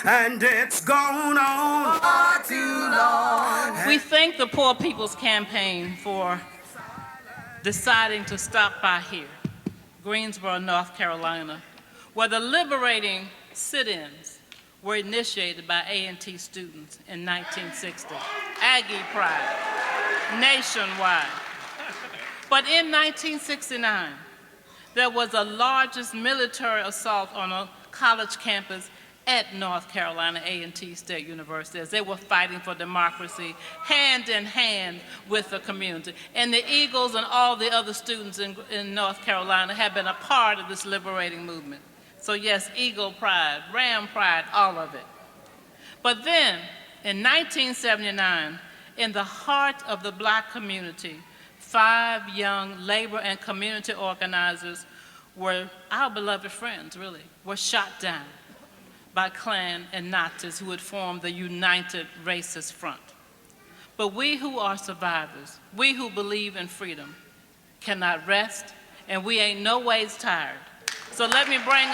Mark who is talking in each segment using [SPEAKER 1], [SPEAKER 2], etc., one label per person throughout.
[SPEAKER 1] and it's gone on far too long.
[SPEAKER 2] We thank the Poor People's Campaign for deciding to stop by here, Greensboro, North Carolina, where the liberating sit-ins were initiated by A&T students in 1960. Aggie Pride, nationwide. But in 1969, there was the largest military assault on a college campus at North Carolina A&T State University, as they were fighting for democracy hand in hand with the community. And the Eagles and all the other students in North Carolina have been a part of this liberating movement. So yes, Eagle Pride, Ram Pride, all of it. But then, in 1979, in the heart of the Black community, 5 young labor and community organizers were, our beloved friends really, were shot down by Klan and Nazis who had formed the United Racist Front. But we who are survivors, we who believe in freedom, cannot rest, and we ain't no ways tired. So let me bring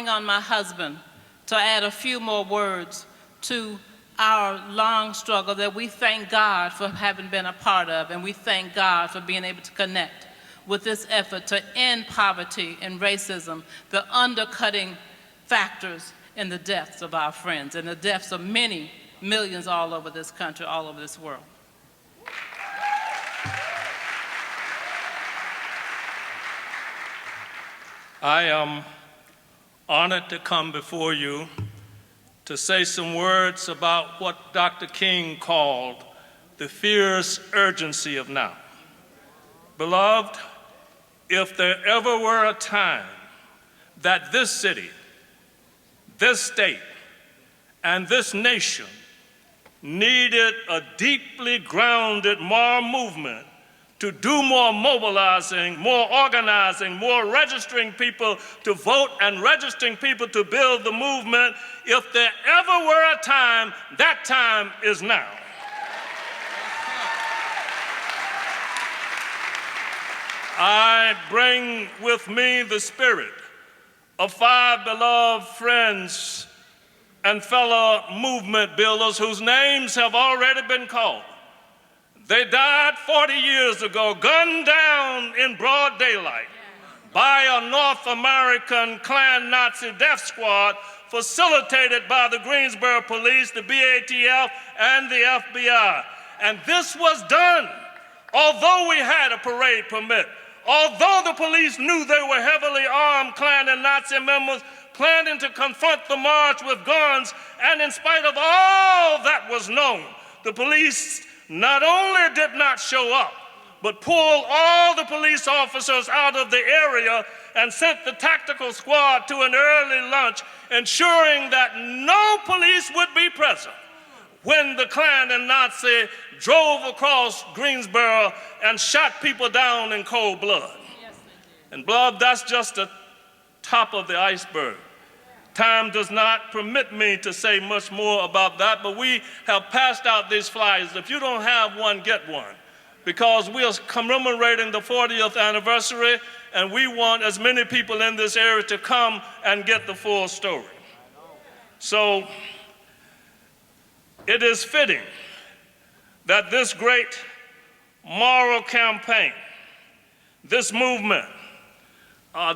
[SPEAKER 2] on my husband to add a few more words to our long struggle that we thank God for having been a part of, and we thank God for being able to connect with this effort to end poverty and racism, the undercutting factors in the deaths of our friends and the deaths of many millions all over this country, all over this world.
[SPEAKER 3] I am honored to come before you to say some words about what Dr. King called the fierce urgency of now. Beloved, if there ever were a time that this city, this state, and this nation needed a deeply grounded moral movement to do more mobilizing, more organizing, more registering people to vote and registering people to build the movement, if there ever were a time, that time is now. I bring with me the spirit of 5 beloved friends and fellow movement builders whose names have already been called. They died 40 years ago, gunned down in broad daylight by a North American Klan Nazi death squad facilitated by the Greensboro police, the BATF, and the FBI. And this was done although we had a parade permit, although the police knew they were heavily armed Klan and Nazi members planning to confront the march with guns, and in spite of all that was known, the police not only did not show up, but pulled all the police officers out of the area and sent the tactical squad to an early lunch, ensuring that no police would be present when the Klan and Nazi drove across Greensboro and shot people down in cold blood. Yes, and beloved, that's just the top of the iceberg. Time does not permit me to say much more about that, but we have passed out these flyers. If you don't have one, get one, because we are commemorating the 40th anniversary, and we want as many people in this area to come and get the full story. So it is fitting that this great moral campaign, this movement,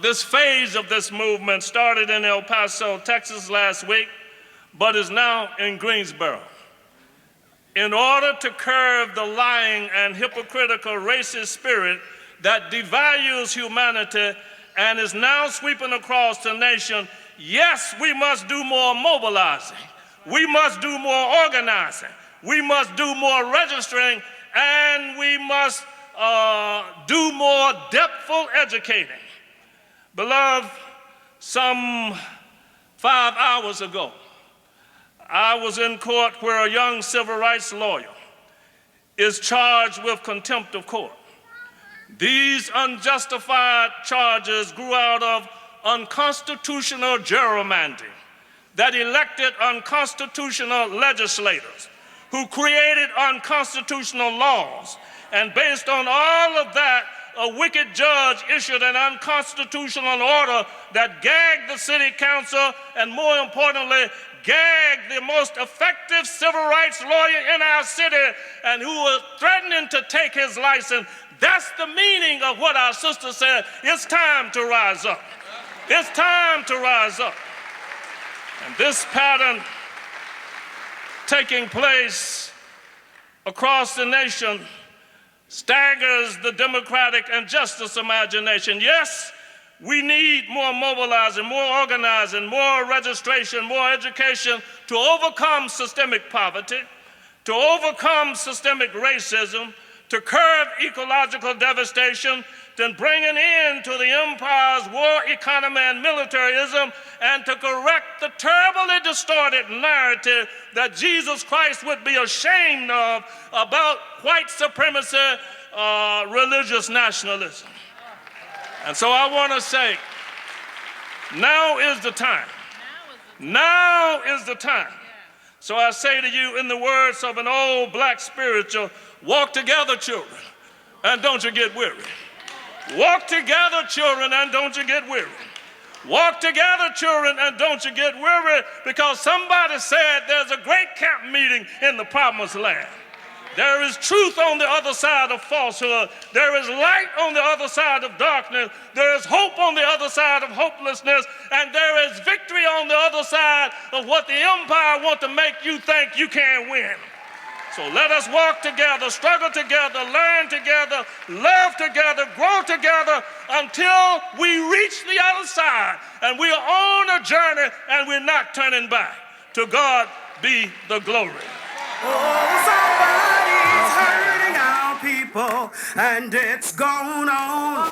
[SPEAKER 3] this phase of this movement started in El Paso, Texas last week, but is now in Greensboro. In order to curb the lying and hypocritical racist spirit that devalues humanity and is now sweeping across the nation, yes, we must do more mobilizing. We must do more organizing. We must do more registering, and we must do more depthful educating. Beloved, some 5 hours ago, I was in court where a young civil rights lawyer is charged with contempt of court. These unjustified charges grew out of unconstitutional gerrymandering that elected unconstitutional legislators who created unconstitutional laws. And based on all of that, a wicked judge issued an unconstitutional order that gagged the city council and, more importantly, gagged the most effective civil rights lawyer in our city and who was threatening to take his license. That's the meaning of what our sister said. It's time to rise up. It's time to rise up. And this pattern taking place across the nation staggers the democratic and justice imagination. Yes, we need more mobilizing, more organizing, more registration, more education to overcome systemic poverty, to overcome systemic racism, to curb ecological devastation, to bring an end to the empire's war economy and militarism, and to correct the terribly distorted narrative that Jesus Christ would be ashamed of about white supremacy, religious nationalism. And so I want to say, now is the time. Now is the time. So I say to you, in the words of an old black spiritual, walk together, children, and don't you get weary. Walk together, children, and don't you get weary. Walk together, children, and don't you get weary, because somebody said there's a great camp meeting in the promised land. There is truth on the other side of falsehood. There is light on the other side of darkness. There is hope on the other side of hopelessness. And there is victory on the other side of what the empire wants to make you think you can't win. So let us walk together, struggle together, learn together, love together, grow together until we reach the other side. And we are on a journey and we're not turning back. To God be the glory.
[SPEAKER 1] Oh, somebody's hurting our people, and it's going on.